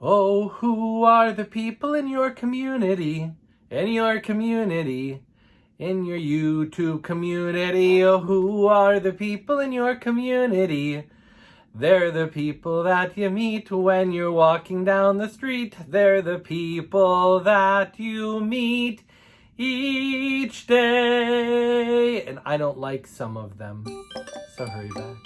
Oh, who are the people in your community? In your community? In your YouTube community? Oh, who are the people in your community? They're the people that you meet when you're walking down the street. They're the people that you meet each day. And I don't like some of them, so hurry back.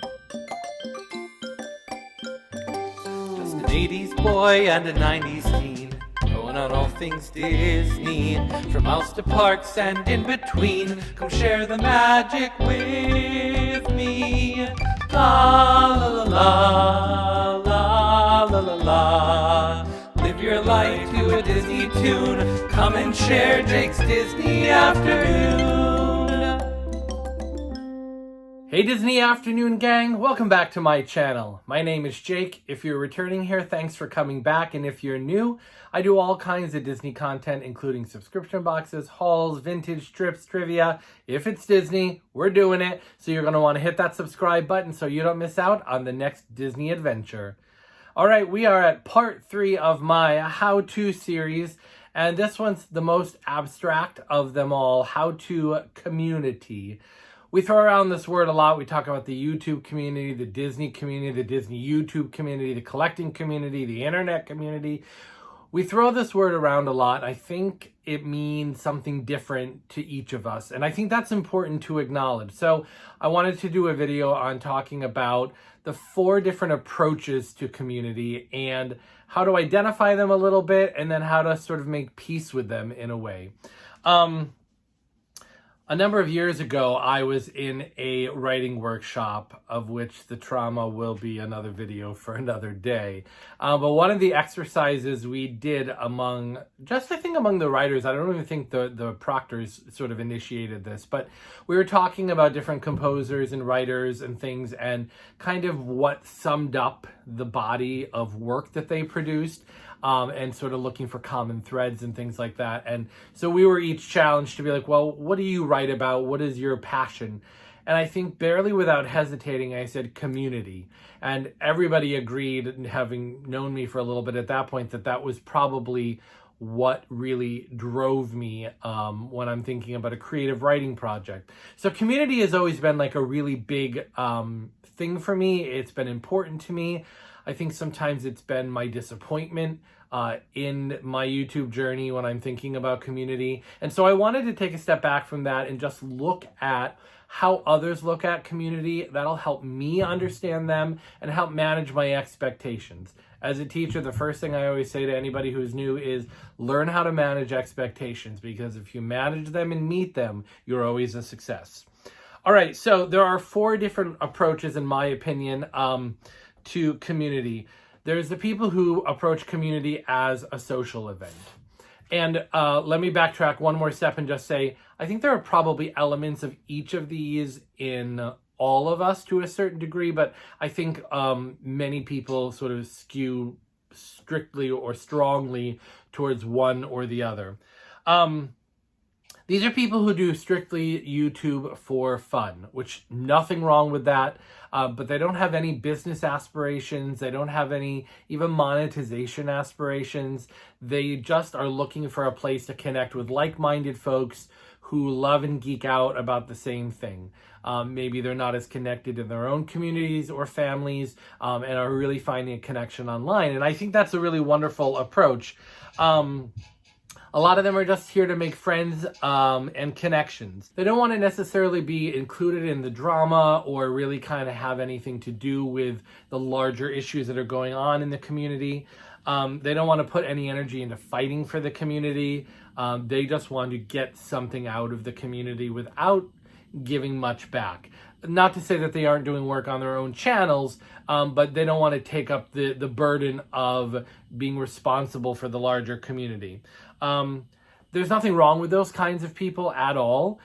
Just an 80s boy and a 90s teen, going on all things Disney, from mouse to parks and in between. Come share the magic with me. La la la la la la la la. Live your life to a Disney tune. Come and share Jake's Disney Afternoon. Hey Disney Afternoon gang, welcome back to my channel. My name is Jake. If you're returning here, thanks for coming back. And if you're new, I do all kinds of Disney content, including subscription boxes, hauls, vintage trips, trivia. If it's Disney, we're doing it. So you're gonna wanna hit that subscribe button so you don't miss out on the next Disney adventure. All right, we are at part 3 of my how-to series. And this one's the most abstract of them all, how-to community. We throw around this word a lot. We talk about the YouTube community, the Disney YouTube community, the collecting community, the internet community. We throw this word around a lot. I think it means something different to each of us. And I think that's important to acknowledge. So I wanted to do a video on talking about the 4 different approaches to community and how to identify them a little bit and then how to sort of make peace with them in a way. A number of years ago, I was in a writing workshop, of which the trauma will be another video for another day. But one of the exercises we did among the writers, I don't even think the proctors sort of initiated this, but we were talking about different composers and writers and things and kind of what summed up the body of work that they produced. And sort of looking for common threads and things like that. And so we were each challenged to be like, well, what do you write about? What is your passion? And I think barely without hesitating, I said community. And everybody agreed, having known me for a little bit at that point, that was probably what really drove me when I'm thinking about a creative writing project. So community has always been like a really big thing for me. It's been important to me. I think sometimes it's been my disappointment in my YouTube journey when I'm thinking about community. And so I wanted to take a step back from that and just look at how others look at community. That'll help me understand them and help manage my expectations. As a teacher, the first thing I always say to anybody who's new is learn how to manage expectations, because if you manage them and meet them, you're always a success. All right, so there are 4 different approaches, in my opinion, to community. There's the people who approach community as a social event. And let me backtrack one more step and just say, I think there are probably elements of each of these in all of us to a certain degree, but I think many people sort of skew strictly or strongly towards one or the other. These are people who do strictly YouTube for fun, which nothing wrong with that, but they don't have any business aspirations. They don't have any even monetization aspirations. They just are looking for a place to connect with like-minded folks who love and geek out about the same thing. Maybe they're not as connected in their own communities or families and are really finding a connection online. And I think that's a really wonderful approach. A lot of them are just here to make friends and connections. They don't want to necessarily be included in the drama or really kind of have anything to do with the larger issues that are going on in the community. They don't want to put any energy into fighting for the community. They just want to get something out of the community without giving much back. Not to say that they aren't doing work on their own channels, but they don't want to take up the burden of being responsible for the larger community. There's nothing wrong with those kinds of people at all.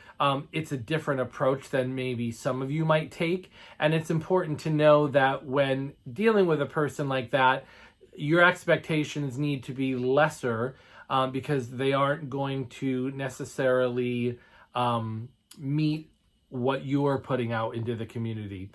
It's a different approach than maybe some of you might take. And it's important to know that when dealing with a person like that, your expectations need to be lesser because they aren't going to necessarily meet what you are putting out into the community.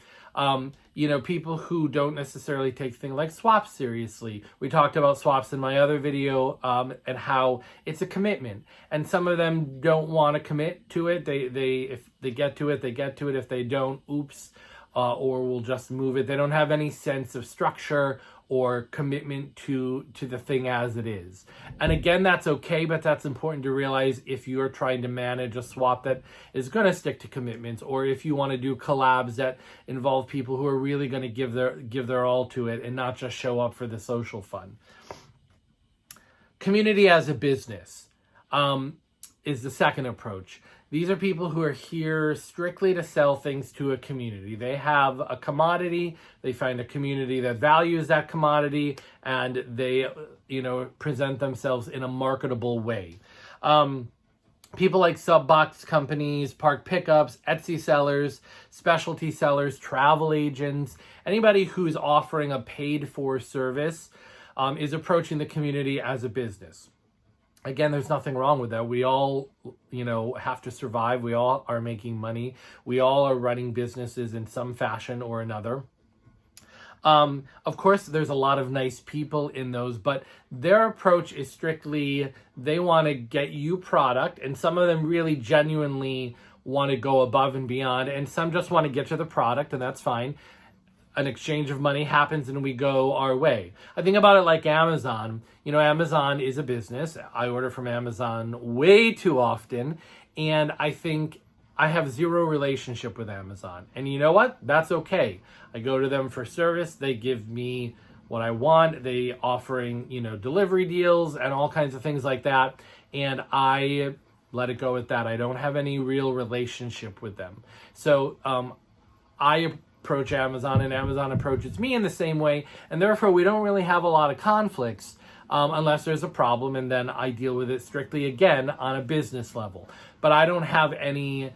People who don't necessarily take things like swaps seriously. We talked about swaps in my other video, and how it's a commitment. And some of them don't want to commit to it. If they get to it, they get to it. If they don't, oops, or we'll just move it. They don't have any sense of structure or commitment to the thing as it is. And again, that's okay, but that's important to realize if you're trying to manage a swap that is going to stick to commitments, or if you want to do collabs that involve people who are really going to give their all to it and not just show up for the social fun. Community as a business is the second approach. These are people who are here strictly to sell things to a community. They have a commodity, they find a community that values that commodity, and they, present themselves in a marketable way. People like sub box companies, park pickups, Etsy sellers, specialty sellers, travel agents, anybody who's offering a paid for service is approaching the community as a business. Again, there's nothing wrong with that. We all, have to survive. We all are making money. We all are running businesses in some fashion or another. Of course, there's a lot of nice people in those, but their approach is strictly, they want to get you product, and some of them really genuinely want to go above and beyond, and some just want to get to the product, and that's fine. An exchange of money happens and we go our way. I think about it like Amazon. Amazon is a business. I order from Amazon way too often, and I think I have zero relationship with Amazon. And you know what? That's okay. I go to them for service. They give me what I want. They offering, delivery deals and all kinds of things like that. And I let it go at that. I don't have any real relationship with them. So I approach Amazon and Amazon approaches me in the same way. And therefore, we don't really have a lot of conflicts unless there's a problem. And then I deal with it strictly, again, on a business level. But I don't have any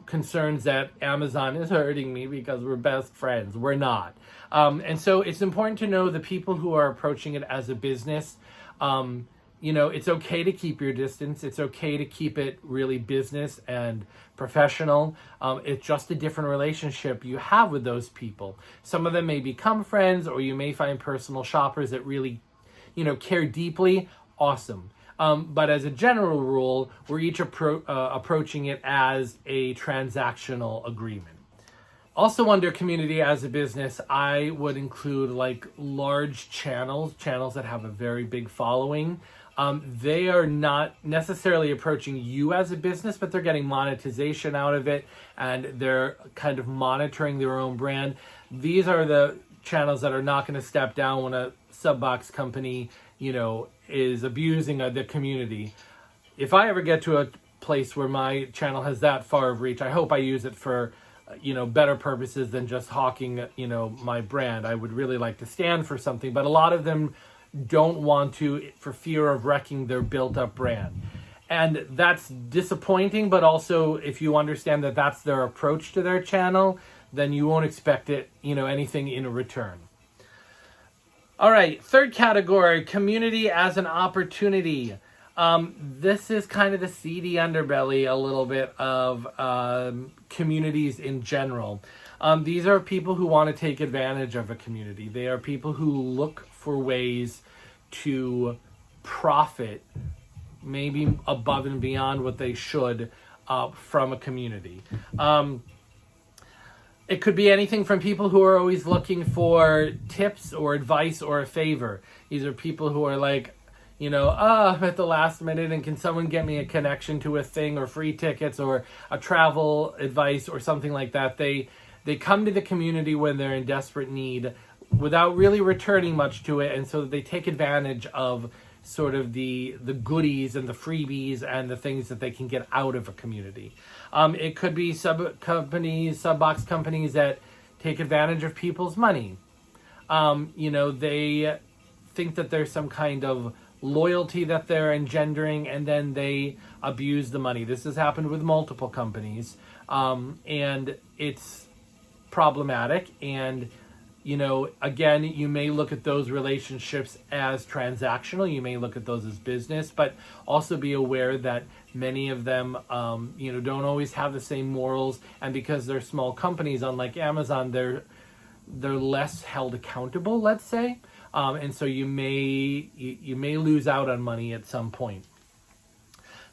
concerns that Amazon is hurting me because we're best friends. We're not. And so it's important to know the people who are approaching it as a business. It's okay to keep your distance. It's okay to keep it really business and professional. It's just a different relationship you have with those people. Some of them may become friends, or you may find personal shoppers that really, care deeply. Awesome. But as a general rule, we're each approaching it as a transactional agreement. Also under community as a business, I would include like large channels that have a very big following. They are not necessarily approaching you as a business, but they're getting monetization out of it, and they're kind of monitoring their own brand. These are the channels that are not going to step down when a sub-box company, is abusing the community. If I ever get to a place where my channel has that far of reach, I hope I use it for, better purposes than just hawking, my brand. I would really like to stand for something, but a lot of them don't want to for fear of wrecking their built-up brand. And that's disappointing, but also if you understand that that's their approach to their channel, then you won't expect it, anything in return. All right, third category, community as an opportunity. This is kind of the seedy underbelly a little bit of communities in general. These are people who want to take advantage of a community. They are people who look for ways to profit, maybe above and beyond what they should, from a community. It could be anything from people who are always looking for tips or advice or a favor. These are people who are like, I'm at the last minute and can someone get me a connection to a thing or free tickets or a travel advice or something like that. They come to the community when they're in desperate need without really returning much to it, and so they take advantage of sort of the goodies and the freebies and the things that they can get out of a community. It could be sub-box companies that take advantage of people's money. They think that there's some kind of loyalty that they're engendering, and then they abuse the money. This has happened with multiple companies, and it's problematic. And Again, you may look at those relationships as transactional. You may look at those as business, but also be aware that many of them, don't always have the same morals. And because they're small companies, unlike Amazon, they're less held accountable, let's say. And so you may lose out on money at some point.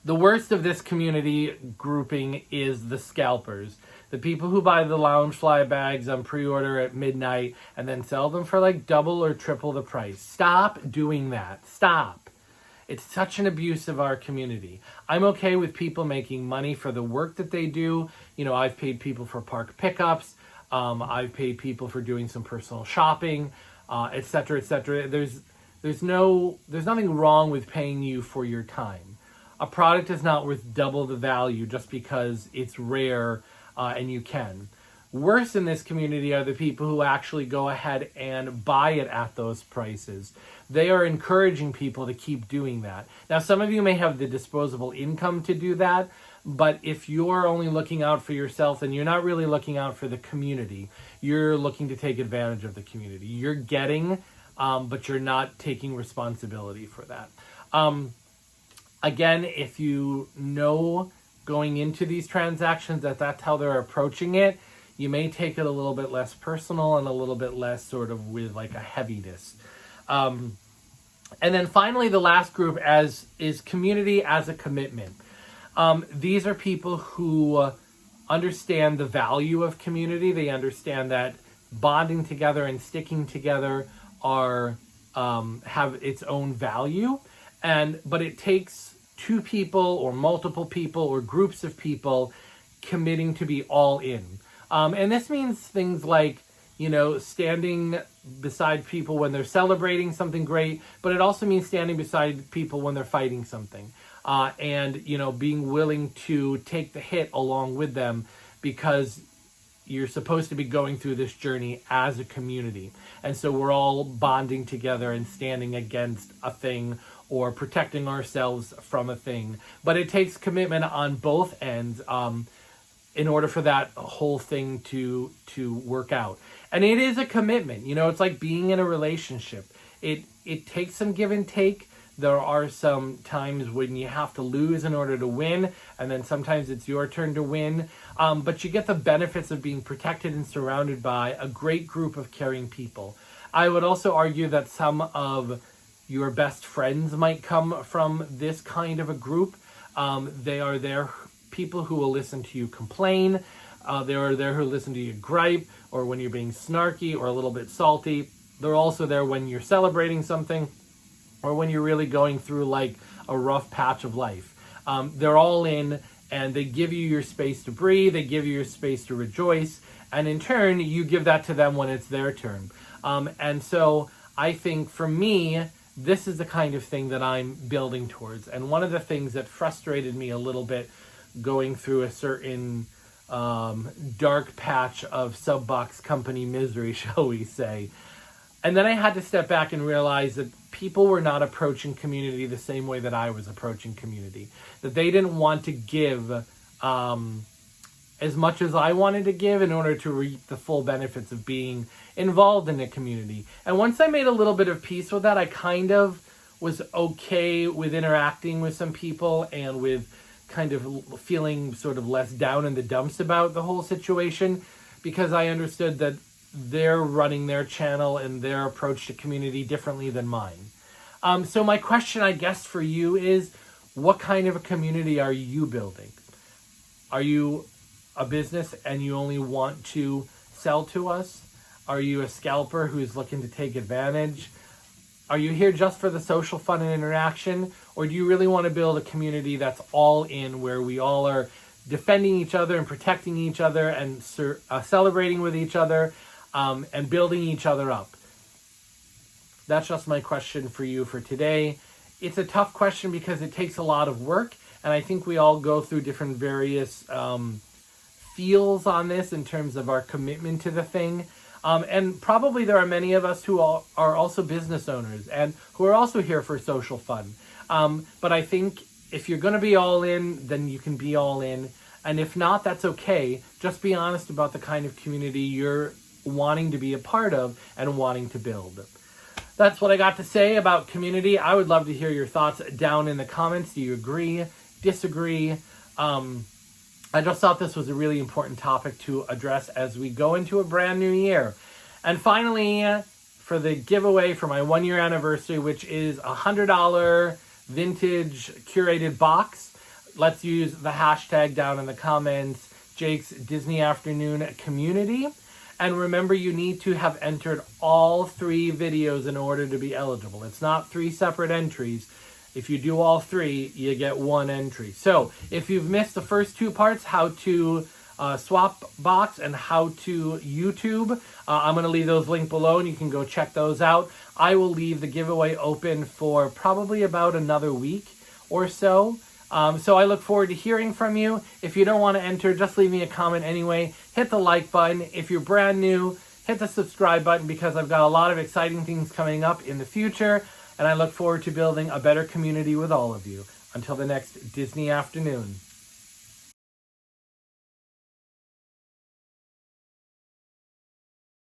The worst of this community grouping is the scalpers. The people who buy the Loungefly bags on pre-order at midnight and then sell them for like double or triple the price. Stop doing that. Stop. It's such an abuse of our community. I'm okay with people making money for the work that they do. I've paid people for park pickups. I've paid people for doing some personal shopping, et cetera, et cetera. There's nothing wrong with paying you for your time. A product is not worth double the value just because it's rare and you can. Worse in this community are the people who actually go ahead and buy it at those prices. They are encouraging people to keep doing that. Now, some of you may have the disposable income to do that, but if you're only looking out for yourself and you're not really looking out for the community, you're looking to take advantage of the community. You're getting, but you're not taking responsibility for that. Again, if you know going into these transactions that that's how they're approaching it, you may take it a little bit less personal and a little bit less sort of with like a heaviness. And then finally, the last group is community as a commitment. These are people who understand the value of community. They understand that bonding together and sticking together have its own value, but it takes two people or multiple people or groups of people committing to be all in. And this means things like, standing beside people when they're celebrating something great, but it also means standing beside people when they're fighting something. And being willing to take the hit along with them because you're supposed to be going through this journey as a community. And so we're all bonding together and standing against a thing or protecting ourselves from a thing. But it takes commitment on both ends in order for that whole thing to work out. And it is a commitment. It's like being in a relationship. It takes some give and take. There are some times when you have to lose in order to win, and then sometimes it's your turn to win. But you get the benefits of being protected and surrounded by a great group of caring people. I would also argue that some of your best friends might come from this kind of a group. They are there, people who will listen to you complain. They are there who listen to you gripe, or when you're being snarky or a little bit salty. They're also there when you're celebrating something, or when you're really going through like a rough patch of life. They're all in, and they give you your space to breathe. They give you your space to rejoice. And in turn, you give that to them when it's their turn. And so I think for me, this is the kind of thing that I'm building towards. And one of the things that frustrated me a little bit going through a certain dark patch of sub-box company misery, shall we say. And then I had to step back and realize that people were not approaching community the same way that I was approaching community. That they didn't want to give as much as I wanted to give in order to reap the full benefits of being involved in a community. And once I made a little bit of peace with that, I kind of was okay with interacting with some people and with kind of feeling sort of less down in the dumps about the whole situation, because I understood that they're running their channel and their approach to community differently than mine. So my question, I guess, for you is, what kind of a community are you building? Are you a business and you only want to sell to us? Are you a scalper who's looking to take advantage? Are you here just for the social fun and interaction? Or do you really want to build a community that's all in, where we all are defending each other and protecting each other and celebrating with each other and building each other up? That's just my question for you for today. It's a tough question because it takes a lot of work, and I think we all go through different various feels on this in terms of our commitment to the thing. And probably there are many of us who are also business owners and who are also here for social fun. But I think if you're going to be all in, then you can be all in. And if not, that's okay. Just be honest about the kind of community you're wanting to be a part of and wanting to build. That's what I got to say about community. I would love to hear your thoughts down in the comments. Do you agree? Disagree? I just thought this was a really important topic to address as we go into a brand new year. And finally, for the giveaway for my 1-year anniversary, which is a $100 vintage curated box, let's use the hashtag down in the comments, Jake's Disney Afternoon Community. And remember, you need to have entered all 3 videos in order to be eligible. It's not 3 separate entries. If you do all 3, you get 1 entry. So if you've missed the first 2 parts, how to swap box and how to YouTube, I'm going to leave those linked below and you can go check those out. I will leave the giveaway open for probably about another week or so. So I look forward to hearing from you. If you don't want to enter, just leave me a comment anyway. Hit the like button. If you're brand new, hit the subscribe button because I've got a lot of exciting things coming up in the future. And I look forward to building a better community with all of you. Until the next Disney Afternoon.